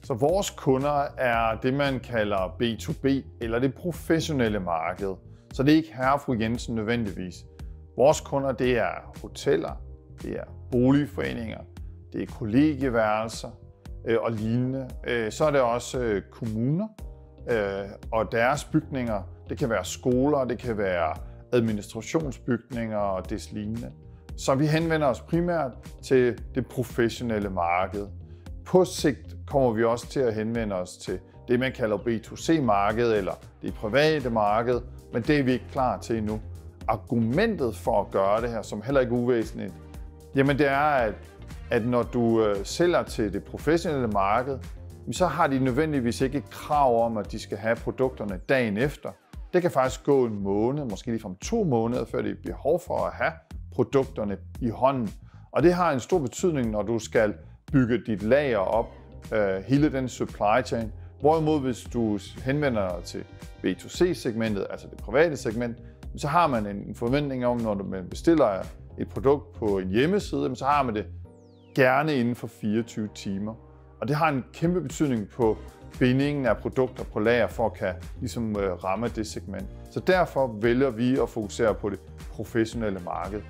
Så vores kunder er det, man kalder B2B, eller det professionelle marked. Så det er ikke herre og fru Jensen nødvendigvis. Vores kunder, det er hoteller, det er boligforeninger, det er kollegieværelser og lignende. Så er det også kommuner og deres bygninger. Det kan være skoler, det kan være administrationsbygninger og des lignende. Så vi henvender os primært til det professionelle marked. På sigt kommer vi også til at henvende os til det, man kalder B2C-marked eller det private marked, men det er vi ikke klar til endnu. Argumentet for at gøre det her, som heller ikke er uvæsentligt, jamen det er, at når du sælger til det professionelle marked, så har de nødvendigvis ikke et krav om, at de skal have produkterne dagen efter. Det kan faktisk gå en måned, måske ligefrem 2 måneder, før de har behov for at have produkterne i hånden. Og det har en stor betydning, når du skal bygge dit lager op, hele den supply chain. Hvorimod hvis du henvender dig til B2C-segmentet, altså det private segment, så har man en forventning om, når man bestiller et produkt på en hjemmeside, så har man det gerne inden for 24 timer. Og det har en kæmpe betydning på bindingen af produkter på lager for at kan ramme det segment. Så derfor vælger vi at fokusere på det professionelle marked.